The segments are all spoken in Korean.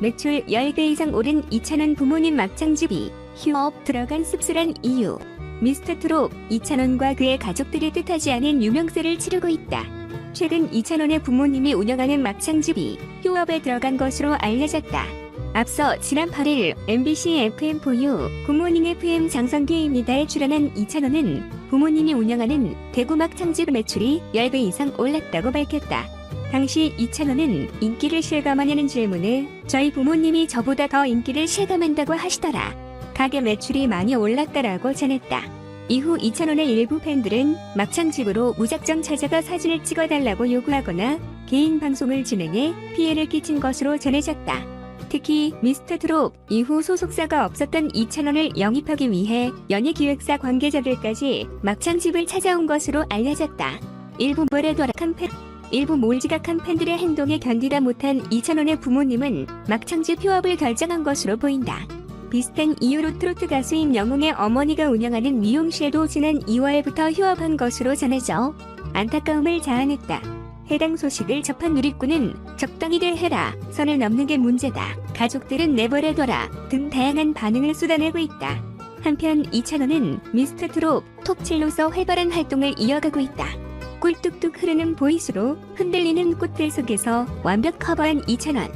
매출 10배 이상 오른 이찬원 부모님 막창집이 휴업 들어간 씁쓸한 이유. 미스터 트롯 이찬원과 그의 가족들이 뜻하지 않은 유명세를 치르고 있다. 최근 이찬원의 부모님이 운영하는 막창집이 휴업에 들어간 것으로 알려졌다. 앞서 지난 8일 MBC FM4U 굿모닝 FM 장성규입니다에 출연한 이찬원은 부모님이 운영하는 대구 막창집 매출이 10배 이상 올랐다고 밝혔다. 당시 이찬원은 인기를 실감하냐는 질문에 저희 부모님이 저보다 더 인기를 실감한다고 하시더라. 가게 매출이 많이 올랐다라고 전했다. 이후 이찬원의 일부 팬들은 막창집으로 무작정 찾아가 사진을 찍어달라고 요구하거나 개인 방송을 진행해 피해를 끼친 것으로 전해졌다. 특히 미스터 트롯 이후 소속사가 없었던 이찬원을 영입하기 위해 연예기획사 관계자들까지 막창집을 찾아온 것으로 알려졌다. 일부 몰지각한 팬들의 행동에 견디다 못한 이찬원의 부모님은 막창집 휴업을 결정한 것으로 보인다. 비슷한 이유로 트로트 가수 임영웅의 어머니가 운영하는 미용실도 지난 2월부터 휴업한 것으로 전해져 안타까움을 자아냈다. 해당 소식을 접한 누리꾼은 적당히들 해라, 선을 넘는 게 문제다, 가족들은 내버려둬라 등 다양한 반응을 쏟아내고 있다. 한편 이찬원은 미스터 트롯 톱7로서 활발한 활동을 이어가고 있다. 꿀뚝뚝 흐르는 보이스로 흔들리는 꽃들 속에서 완벽 커버한 이찬원.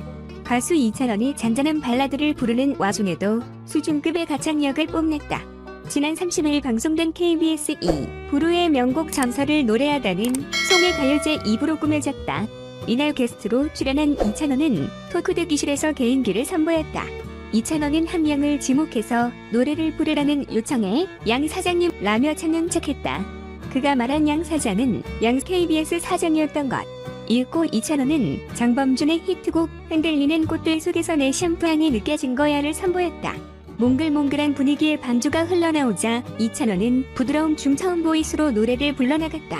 가수 이찬원이 잔잔한 발라드를 부르는 와중에도 수준급의 가창력을 뽐냈다. 지난 30일 방송된 KBS 2 부르의 명곡 점서를 노래하다는 송의 가요제 2부로 꾸며졌다. 이날 게스트로 출연한 이찬원은 토크드 기실에서 개인기를 선보였다. 이찬원은 한 명을 지목해서 노래를 부르라는 요청에 양 사장님 라며 찾는 척했다. 그가 말한 양 사장은 양 KBS 사장이었던 것. 읽고 이찬원은 장범준의 히트곡 흔들리는 꽃들 속에서 내 샴푸향이 느껴진 거야를 선보였다. 몽글몽글한 분위기의 반주가 흘러나오자 이찬원은 부드러운 중저음 보이스로 노래를 불러나갔다.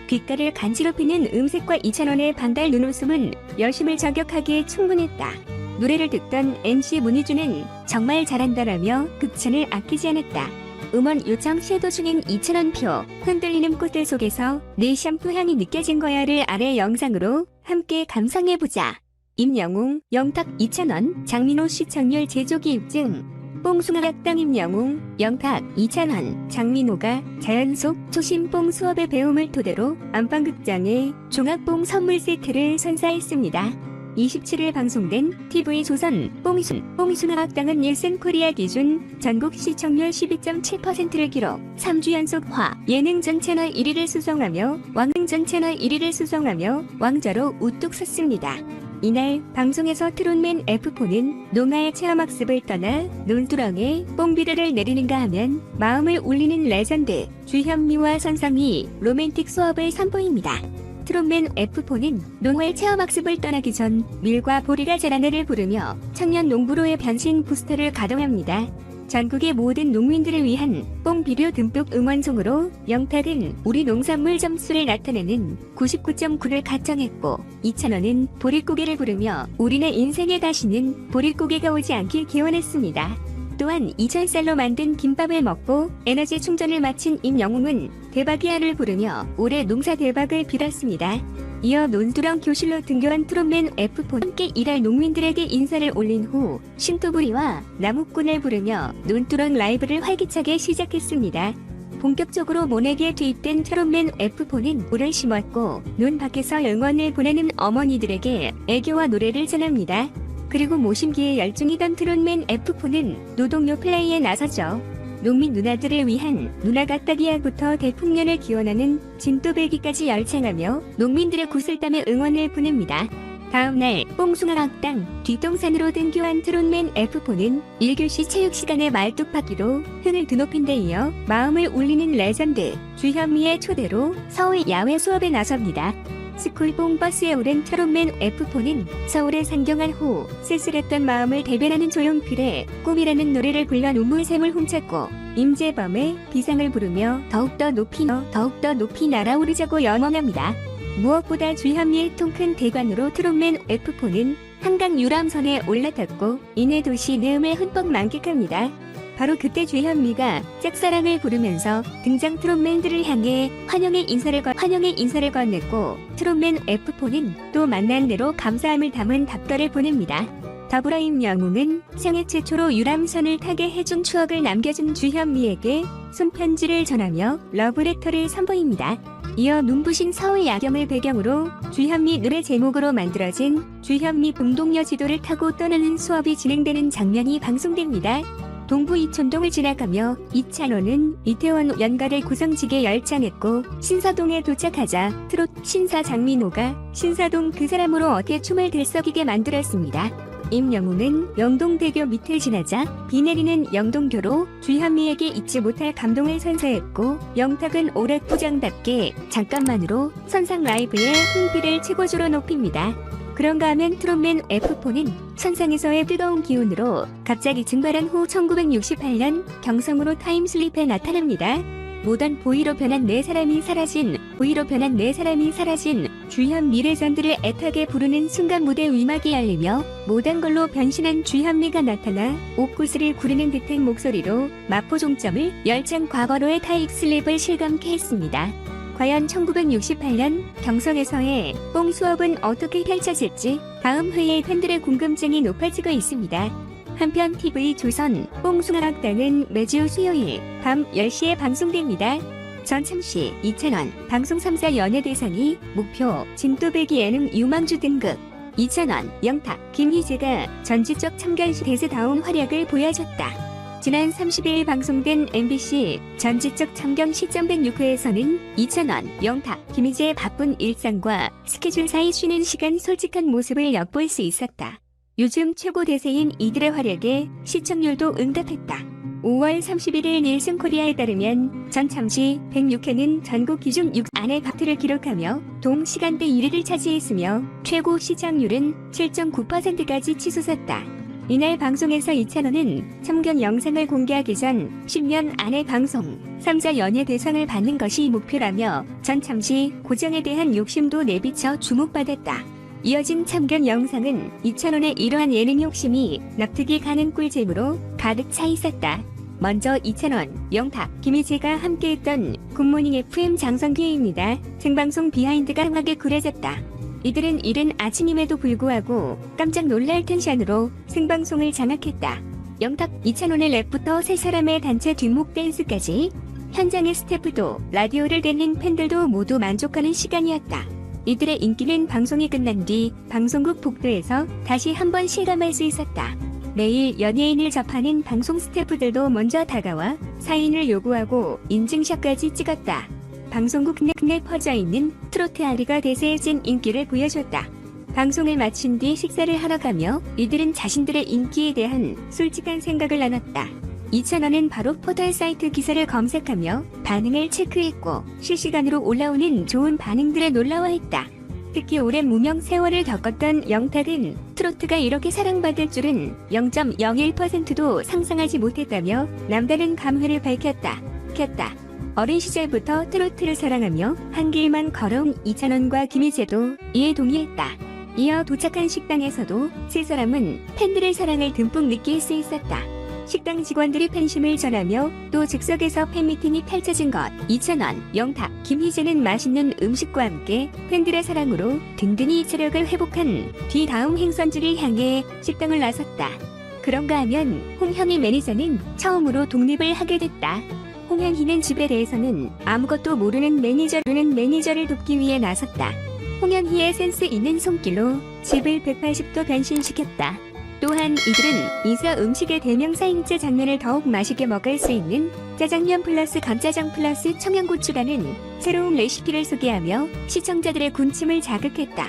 귓가를 간지럽히는 음색과 이찬원의 반달 눈웃음은 여심을 저격하기에 충분했다. 노래를 듣던 MC 문희준은 정말 잘한다라며 극찬을 아끼지 않았다. 음원 요청 시도 중인 이찬원표 흔들리는 꽃들 속에서 내 샴푸 향이 느껴진 거야를 아래 영상으로 함께 감상해보자. 임영웅, 영탁, 이찬원, 장민호 시청률 제조기입증. 뽕숭아학당 임영웅, 영탁, 이찬원, 장민호가 자연속 초심뽕 수업의 배움을 토대로 안방극장에 종합뽕 선물 세트를 선사했습니다. 27일 방송된 TV조선 뽕숭아학당은 닐센코리아 기준 전국 시청률 12.7%를 기록, 3주 연속 예능전 채널 1위를 수성하며 왕좌로 우뚝 섰습니다. 이날 방송에서 트롯맨 F4는 농아의 체험학습을 떠나 논두렁에 뽕비료를 내리는가 하면 마음을 울리는 레전드 주현미와 선상이 로맨틱 수업을 선보입니다. 트롯맨 F4는 농활 체험학습을 떠나기 전 밀과 보리가 자라나를 부르며 청년 농부로의 변신 부스터를 가동합니다. 전국의 모든 농민들을 위한 뽕비료 듬뿍 응원송으로 영탁은 우리 농산물 점수를 나타내는 99.9를 가정했고, 이찬원은 보릿고개를 부르며 우리네 인생에 다시는 보릿고개가 오지 않길 기원했습니다. 또한 2000쌀로 만든 김밥을 먹고 에너지 충전을 마친 임영웅은 대박이야를 부르며 올해 농사 대박을 빌었습니다. 이어 논두렁 교실로 등교한 트롯맨 F4는 함께 일할 농민들에게 인사를 올린 후 신토부리와 나무꾼을 부르며 논두렁 라이브를 활기차게 시작했습니다. 본격적으로 모내기에 투입된 트롯맨 F4는 물을 심었고 논 밖에서 응원을 보내는 어머니들에게 애교와 노래를 전합니다. 그리고 모심기에 열중이던 트롯맨 F4는 노동요 플레이에 나서죠. 농민 누나들을 위한 누나가딱이야부터 대풍년을 기원하는 진또배기까지 열창하며 농민들의 구슬땀에 응원을 보냅니다. 다음날 뽕숭아학당 뒷동산으로 등교한 트롯맨 F4는 1교시 체육시간에 말뚝박기로 흥을 드높인 데 이어 마음을 울리는 레전드 주현미의 초대로 서울 야외 수업에 나섭니다. 스쿨봉 버스에 오른 트롯맨 F4는 서울에 상경한 후 쓸쓸했던 마음을 대변하는 조용필의 꿈이라는 노래를 불러 눈물샘을 훔쳤고, 임재범의 비상을 부르며 더욱더 높이 날아오르자고 염원합니다. 무엇보다 주현미의 통큰 대관으로 트롯맨 F4는 한강 유람선에 올라탔고 이내 도시 내음을 흠뻑 만끽합니다. 바로 그때 주현미가 짝사랑을 부르면서 등장 트롯맨들을 향해 환영의 인사를 건넸고, 트롯맨 F4는 또 만난 대로 감사함을 담은 답가를 보냅니다. 더불어 임영웅은 생애 최초로 유람선을 타게 해준 추억을 남겨준 주현미에게 손편지를 전하며 러브레터를 선보입니다. 이어 눈부신 서울 야경을 배경으로 주현미 노래 제목으로 만들어진 주현미 봉동여 지도를 타고 떠나는 수업이 진행되는 장면이 방송됩니다. 동부 이촌동을 지나가며 이찬원은 이태원 연가를 구성지게 열창했고 신사동에 도착하자 트롯 신사 장민호가 신사동 그 사람으로 어깨 춤을 들썩이게 만들었습니다. 임영웅은 영동대교 밑을 지나자 비 내리는 영동교로 주현미에게 잊지 못할 감동을 선사했고 영탁은 오락부장답게 잠깐만으로 선상 라이브의 흥비를 최고조로 높입니다. 그런가 하면 트롯맨 F4는 선상에서의 뜨거운 기운으로 갑자기 증발한 후 1968년 경성으로 타임슬립에 나타납니다. 모던 보이로 변한 네 사람이 사라진 주현미 레전드를 애타게 부르는 순간 무대 위막이 열리며 모던 걸로 변신한 주현미가 나타나 옥구슬을 구르는 듯한 목소리로 마포 종점을 열창 과거로의 타임슬립을 실감케 했습니다. 과연 1968년 경성에서의 뽕 수업은 어떻게 펼쳐질지 다음 회에 팬들의 궁금증이 높아지고 있습니다. 한편 TV조선 뽕숭아학당은 매주 수요일 밤 10시에 방송됩니다. 전참시, 이찬원, 방송 3사 연예대상이 목표, 진또배기 예능 유망주 등극. 이찬원, 영탁, 김희재가 전지적 참견 시 대세다운 활약을 보여줬다. 지난 30일 방송된 MBC 전지적 참견 시점 106회에서는 이찬원, 영탁, 김희재의 바쁜 일상과 스케줄 사이 쉬는 시간 솔직한 모습을 엿볼 수 있었다. 요즘 최고 대세인 이들의 활약에 시청률도 응답했다. 5월 31일 닐슨 코리아에 따르면 전참시 106회는 전국 기준 6 안의 박트를 기록하며 동시간대 1위를 차지했으며 최고 시청률은 7.9%까지 치솟았다. 이날 방송에서 이찬원은 참견 영상을 공개하기 전 10년 안에 방송 3자 연예 대상을 받는 것이 목표라며 전참시 고정에 대한 욕심도 내비쳐 주목받았다. 이어진 참견 영상은 이찬원의 이러한 예능 욕심이 납득이 가는 꿀잼으로 가득 차 있었다. 먼저 이찬원, 영탁, 김희재가 함께했던 굿모닝 FM 장성기입니다. 생방송 비하인드가 흥하게 그려졌다. 이들은 이른 아침임에도 불구하고 깜짝 놀랄 텐션으로 생방송을 장악했다. 영탁, 이찬원의 랩부터 세 사람의 단체 뒷목 댄스까지 현장의 스태프도 라디오를 듣는 팬들도 모두 만족하는 시간이었다. 이들의 인기는 방송이 끝난 뒤 방송국 복도에서 다시 한번 실감할 수 있었다. 매일 연예인을 접하는 방송 스태프들도 먼저 다가와 사인을 요구하고 인증샷까지 찍었다. 방송국 내내 퍼져있는 트로트 아리가 대세에 찐 인기를 보여줬다. 방송을 마친 뒤 식사를 하러 가며 이들은 자신들의 인기에 대한 솔직한 생각을 나눴다. 이찬원은 바로 포털 사이트 기사를 검색하며 반응을 체크했고 실시간으로 올라오는 좋은 반응들에 놀라워했다. 특히 오랜 무명 세월을 겪었던 영탁은 트로트가 이렇게 사랑받을 줄은 0.01%도 상상하지 못했다며 남다른 감회를 밝혔다. 어린 시절부터 트로트를 사랑하며 한 길만 걸어온 이찬원과 김희재도 이에 동의했다. 이어 도착한 식당에서도 세 사람은 팬들의 사랑을 듬뿍 느낄 수 있었다. 식당 직원들이 팬심을 전하며 또 즉석에서 팬미팅이 펼쳐진 것. 이찬원, 영탁, 김희재는 맛있는 음식과 함께 팬들의 사랑으로 든든히 체력을 회복한 뒤 다음 행선지를 향해 식당을 나섰다. 그런가 하면 홍현희 매니저는 처음으로 독립을 하게 됐다. 홍현희는 집에 대해서는 아무것도 모르는 매니저를 돕기 위해 나섰다. 홍현희의 센스 있는 손길로 집을 180도 변신시켰다. 또한 이들은 인사 음식의 대명사인제 장면을 더욱 맛있게 먹을 수 있는 짜장면 플러스 간짜장 플러스 청양고추라는 새로운 레시피를 소개하며 시청자들의 군침을 자극했다.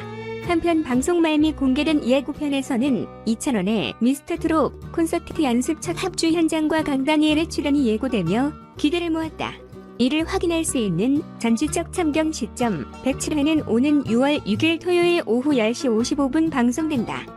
한편 방송 말미 공개된 예고편에서는 이찬원의 미스터트롯 콘서트 연습 첫 합주 현장과 강다니엘의 출연이 예고되며 기대를 모았다. 이를 확인할 수 있는 전지적 참견 시점 107회는 오는 6월 6일 토요일 오후 10시 55분 방송된다.